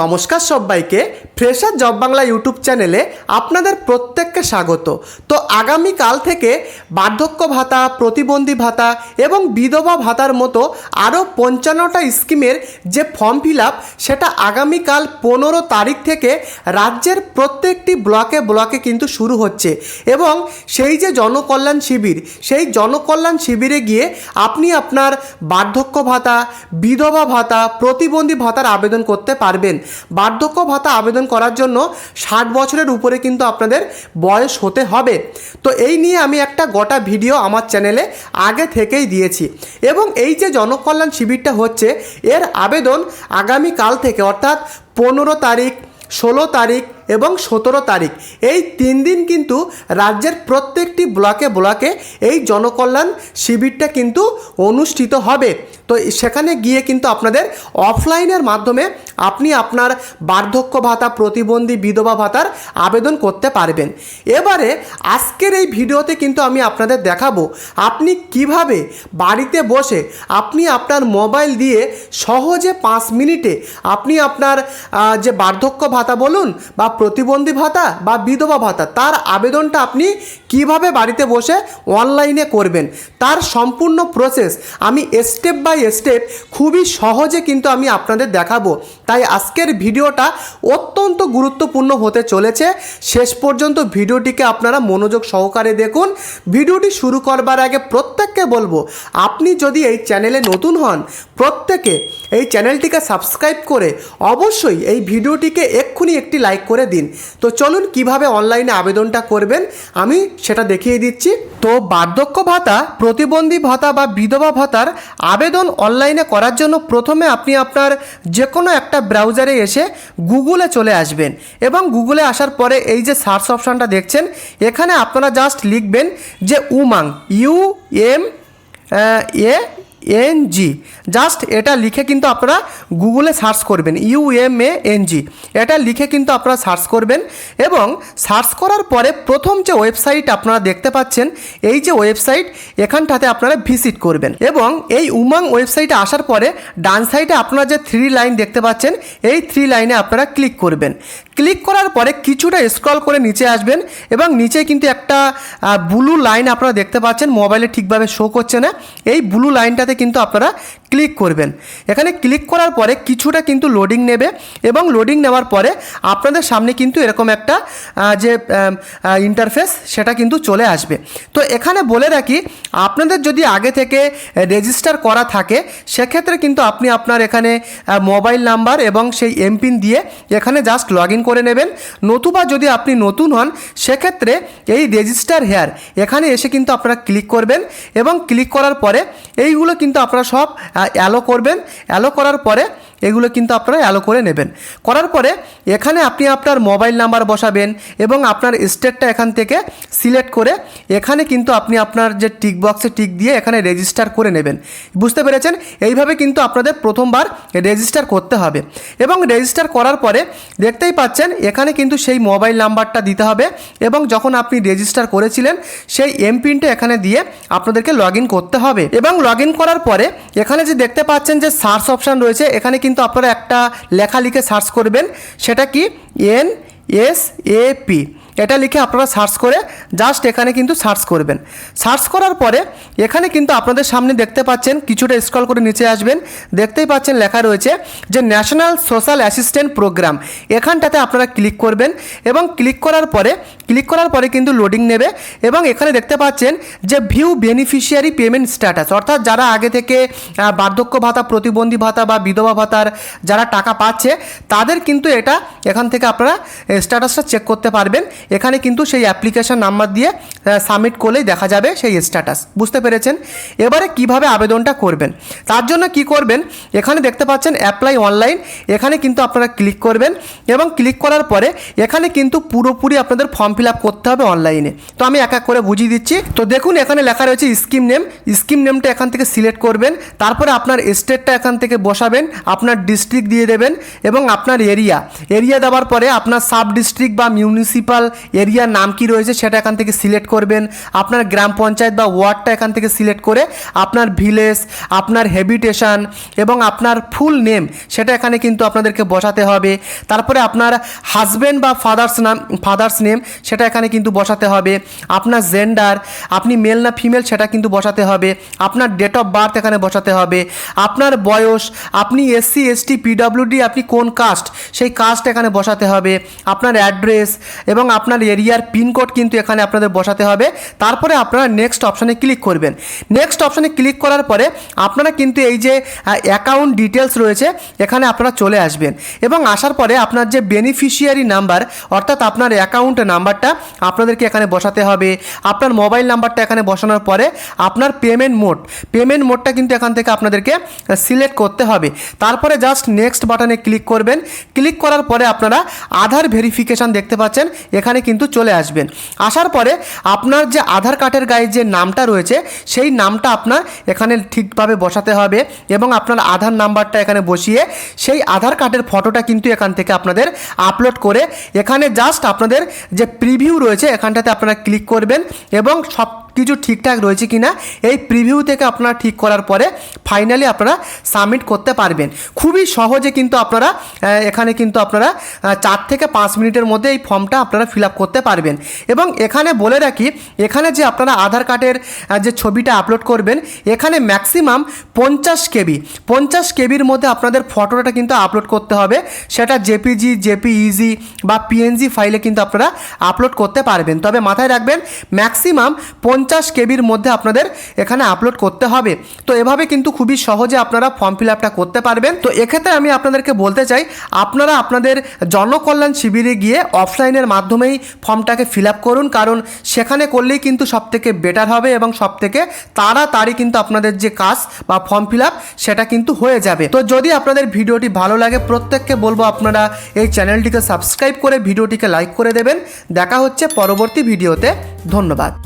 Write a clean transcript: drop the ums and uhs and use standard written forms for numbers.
নমস্কার সবাইকে fresher job Bangla YouTube চ্যানেলে আপনাদের প্রত্যেককে স্বাগত। তো আগামীকাল থেকে বার্ধক্য ভাতা, প্রতিবন্ধী ভাতা এবং বিধবা ভাতার মতো আরও 55টা স্কিমের যে ফর্ম ফিল আপ সেটা আগামীকাল 15 তারিখ থেকে রাজ্যের প্রত্যেকটি ব্লকে ব্লকে কিন্তু শুরু হচ্ছে। এবং সেই যে জনকল্যাণ শিবির, সেই জনকল্যাণ শিবিরে গিয়ে আপনি আপনার বার্ধক্য ভাতা, বিধবা ভাতা, প্রতিবন্ধী ভাতার আবেদন করতে পারবেন। বার্ধক্য ভাতা আবেদন করার জন্য 60 বছরের উপরে কিন্তু আপনাদের বয়স হতে হবে। তো এই নিয়ে আমি একটা গোটা ভিডিও আমার চ্যানেলে আগে থেকেই দিয়েছি। এবং এই যে জনকল্যাণ শিবিরটা হচ্ছে, এর আবেদন আগামীকাল থেকে অর্থাৎ 15 তারিখ, 16 তারিখ এবং 17 তারিখ এই 3 দিন কিন্তু রাজ্যের প্রত্যেকটি ব্লকে ব্লকে এই জনকল্যাণ শিবিরটা কিন্তু অনুষ্ঠিত হবে। তো সেখানে গিয়ে কিন্তু আপনাদের অফলাইনের মাধ্যমে আপনি আপনার বার্ধক্য ভাতা, প্রতিবন্ধী, বিধবা ভাতার আবেদন করতে পারবেন। এবারে আজকের এই ভিডিওতে কিন্তু আমি আপনাদের দেখাবো আপনি কিভাবে বাড়িতে বসে আপনি আপনার মোবাইল দিয়ে সহজে 5 মিনিটে আপনি আপনার যে বার্ধক্য ভাতা বলুন বা প্রতিবন্ধী ভাতা বা বিধবা ভাতা তার আবেদনটা আপনি কিভাবে বাড়িতে বসে অনলাইনে করবেন, তার সম্পূর্ণ প্রসেস আমি স্টেপ বাই স্টেপ খুবই সহজে কিন্তু আমি আপনাদের দেখাবো। তাই আজকের ভিডিওটা অত্যন্ত গুরুত্বপূর্ণ হতে চলেছে। শেষ পর্যন্ত ভিডিওটিকে আপনারা মনোযোগ সহকারে দেখুন। ভিডিওটি শুরু করবার আগে প্রত্যেককে বলবো, আপনি যদি এই চ্যানেলে নতুন হন প্রত্যেকে এই চ্যানেলটিকে সাবস্ক্রাইব করে অবশ্যই এই ভিডিওটিকে এক্ষুনি একটি লাইক করে দিন। তো চলুন কিভাবে অনলাইনে আবেদনটা করবেন আমি সেটা দেখিয়ে দিচ্ছি। তো বার্ধক্য ভাতা, প্রতিবন্ধী ভাতা বা বিধবা ভাতার আবেদন অনলাইনে করার জন্য প্রথমে আপনি আপনার যে কোনো একটা ব্রাউজারে এসে গুগলে চলে আসবেন এবং গুগলে আসার পরে এই যে সার্চ অপশানটা দেখছেন এখানে আপনারা জাস্ট লিখবেন যে উমাং, UMANG, জাস্ট এটা লিখে কিন্তু আপনারা গুগলে সার্চ করবেন, UMANG এটা লিখে কিন্তু আপনারা সার্চ করবেন। এবং সার্চ করার পরে প্রথম যে ওয়েবসাইট আপনারা দেখতে পাচ্ছেন এই যে ওয়েবসাইট, এখানটাতে আপনারা ভিজিট করবেন এবং এই উমাং ওয়েবসাইটে আসার পরে ডান সাইডে আপনারা যে 3 লাইন দেখতে পাচ্ছেন এই 3 লাইনে আপনারা ক্লিক করবেন। ক্লিক করার পরে কিছুটা স্ক্রল করে নিচে আসবেন এবং নিচে কিন্তু একটা ব্লু লাইন আপনারা দেখতে পাচ্ছেন, মোবাইলে ঠিকভাবে শো করছে না, এই ব্লু লাইনটাতে কিন্তু আপনারা ক্লিক করবেন। এখানে ক্লিক করার পরে কিছুটা কিন্তু লোডিং নেবে এবং লোডিং নেওয়ার পরে আপনাদের সামনে কিন্তু এরকম একটা যে ইন্টারফেস সেটা কিন্তু চলে আসবে। তো এখানে বলে রাখি, আপনাদের যদি আগে থেকে রেজিস্টার করা থাকে সেক্ষেত্রে কিন্তু আপনি আপনার এখানে মোবাইল নাম্বার এবং সেই এমপিন দিয়ে এখানে জাস্ট লগ ইন করে নেবেন। নতুবা যদি আপনি নতুন হন সেক্ষেত্রে এই রেজিস্টার হেয়ার এখানে এসে কিন্তু আপনারা ক্লিক করবেন এবং ক্লিক করার পরে এইগুলো কিন্তু আপনারা সব অ্যালো করবেন। অ্যালো করার পরে এগুলো কিন্তু আপনারা অ্যালো করে নেবেন। করার পরে এখানে আপনি আপনার মোবাইল নাম্বার বসাবেন এবং আপনার স্টেটটা এখান থেকে সিলেক্ট করে এখানে কিন্তু আপনি আপনার যে টিক বক্সে টিক দিয়ে এখানে রেজিস্টার করে নেবেন। বুঝতে পেরেছেন? এইভাবে কিন্তু আপনাদের প্রথমবার রেজিস্টার করতে হবে এবং রেজিস্টার করার পরে দেখতেই পাচ্ছেন এখানে কিন্তু সেই মোবাইল নাম্বারটা দিতে হবে এবং যখন আপনি রেজিস্টার করেছিলেন সেই এমপিনটা এখানে দিয়ে আপনাদেরকে লগ ইন করতে হবে। এবং লগ ইন করার পরে এখানে যে দেখতে পাচ্ছেন যে সার্চ অপশান রয়েছে এখানে কিন্তু আপনারা একটা লেখা লিখে সার্চ করবেন, সেটা কি NSAP এটা লিখে আপনারা সার্চ করে জাস্ট এখানে কিন্তু সার্চ করবেন। সার্চ করার পরে এখানে কিন্তু আপনাদের সামনে দেখতে পাচ্ছেন কিছুটা স্ক্রল করে নিচে আসবেন, দেখতেই পাচ্ছেন লেখা রয়েছে যে ন্যাশনাল সোশ্যাল অ্যাসিস্ট্যান্ট প্রোগ্রাম, এখানটাতে আপনারা ক্লিক করবেন এবং ক্লিক করার পরে কিন্তু লোডিং নেবে এবং এখানে দেখতে পাচ্ছেন যে ভিউ বেনিফিশিয়ারি পেমেন্ট স্ট্যাটাস, অর্থাৎ যারা আগে থেকে বার্ধক্য ভাতা, প্রতিবন্ধী ভাতা বা বিধবা ভাতার যারা টাকা পাচ্ছে তাদের কিন্তু এটা এখান থেকে আপনারা স্ট্যাটাসটা চেক করতে পারবেন। এখানে কিন্তু সেই অ্যাপ্লিকেশন নাম্বার দিয়ে সাবমিট করলেই দেখা যাবে সেই স্ট্যাটাস। বুঝতে পেরেছেন? এবারে কিভাবে আবেদনটা করবেন, তার জন্য কি করবেন, এখানে দেখতে পাচ্ছেন অ্যাপ্লাই অনলাইন, এখানে কিন্তু আপনারা ক্লিক করবেন এবং ক্লিক করার পরে এখানে কিন্তু পুরোপুরি আপনাদের ফর্ম ফিল আপ করতে হবে অনলাইনে। তো আমি এক এক করে বুঝিয়ে দিচ্ছি। তো দেখুন এখানে লেখা রয়েছে স্কিম নেম, স্কিম নেমটা এখান থেকে সিলেক্ট করবেন, তারপরে আপনার স্টেটটা এখান থেকে বসাবেন, আপনার ডিস্ট্রিক্ট দিয়ে দেবেন এবং আপনার এরিয়া দেওয়ার পরে আপনার সাব ডিস্ট্রিক্ট বা মিউনিসিপ্যাল এরিয়ার নাম কি রয়েছে সেটা এখান থেকে সিলেক্ট করবেন, আপনার গ্রাম পঞ্চায়েত বা ওয়ার্ডটা এখান থেকে সিলেক্ট করে আপনার ভিলেজ, আপনার হ্যাবিটেশন এবং আপনার ফুল নেম সেটা এখানে কিন্তু আপনাদেরকে বসাতে হবে। তারপরে আপনার হাজব্যান্ড বা ফাদার্স নেম সেটা এখানে কিন্তু বসাতে হবে। আপনার জেন্ডার, আপনি মেল না ফিমেল সেটা কিন্তু বসাতে হবে। আপনার ডেট অফ বার্থ এখানে বসাতে হবে। আপনার বয়স, আপনি এসসি এসটি পিডব্লিউডি, আপনি কোন কাস্ট সেই কাস্ট এখানে বসাতে হবে। আপনার অ্যাড্রেস এবং আপনার এরিয়ার পিনকোড কিন্তু এখানে আপনাদের বসাতে হবে। তারপরে আপনারা নেক্সট অপশানে ক্লিক করবেন। নেক্সট অপশানে ক্লিক করার পরে আপনারা কিন্তু এই যে অ্যাকাউন্ট ডিটেলস রয়েছে এখানে আপনারা চলে আসবেন এবং আসার পরে আপনার যে বেনিফিশিয়ারি নাম্বার অর্থাৎ আপনার অ্যাকাউন্ট নাম্বারটা আপনাদেরকে এখানে বসাতে হবে। আপনার মোবাইল নাম্বারটা এখানে বসানোর পরে আপনার পেমেন্ট মোডটা কিন্তু এখান থেকে আপনাদেরকে সিলেক্ট করতে হবে। তারপরে জাস্ট নেক্সট বাটনে ক্লিক করবেন। ক্লিক করার পরে আপনারা আধার ভেরিফিকেশান দেখতে পাচ্ছেন এখানে কিন্তু চলে আসবেন। আসার পরে আপনার যে আধার কার্ডের গায়ে যে নামটা রয়েছে সেই নামটা আপনার এখানে ঠিকভাবে বসাতে হবে এবং আপনার আধার নাম্বারটা এখানে বসিয়ে সেই আধার কার্ডের ফটোটা কিন্তু এখান থেকে আপনাদের আপলোড করে এখানে জাস্ট আপনাদের যে প্রিভিউ রয়েছে এখানটাতে আপনারা ক্লিক করবেন এবং সব কিছু ঠিকঠাক রয়েছে কিনা এই প্রিভিউ থেকে আপনারা ঠিক করার পরে ফাইনালি আপনারা সাবমিট করতে পারবেন। খুবই সহজে কিন্তু আপনারা এখানে কিন্তু আপনারা 4 থেকে 5 মিনিটের মধ্যে এই ফর্মটা আপনারা ফিল আপ করতে পারবেন। এবং এখানে বলে রাখি, এখানে যে আপনারা আধার কার্ডের যে ছবিটা আপলোড করবেন এখানে ম্যাক্সিমাম 50 কেবির মধ্যে আপনাদের ফটোটা কিন্তু আপলোড করতে হবে। সেটা জেপিজি, জেপিইজি বা পিএনজি ফাইলে কিন্তু আপনারা আপলোড করতে পারবেন। তবে মাথায় রাখবেন ম্যাক্সিমাম 50 কেবির মধ্যে আপনাদের এখানে আপলোড করতে হবে। তো এভাবে কিন্তু খুবই সহজে আপনারা ফর্ম ফিল আপটা করতে পারবেন। তো এক্ষেত্রে আমি আপনাদেরকে বলতে চাই আপনারা আপনাদের জনকল্যাণ শিবিরে গিয়ে অফলাইনের মাধ্যমেই ফর্মটাকে ফিল আপ করুন, কারণ সেখানে করলেই কিন্তু সবথেকে বেটার হবে এবং সবথেকে তাড়াতাড়ি কিন্তু আপনাদের যে কাজ বা ফর্ম ফিল আপ সেটা কিন্তু হয়ে যাবে। তো যদি আপনাদের ভিডিওটি ভালো লাগে প্রত্যেককে বলবো আপনারা এই চ্যানেলটিকে সাবস্ক্রাইব করে ভিডিওটিকে লাইক করে দেবেন। দেখা হচ্ছে পরবর্তী ভিডিওতে। ধন্যবাদ।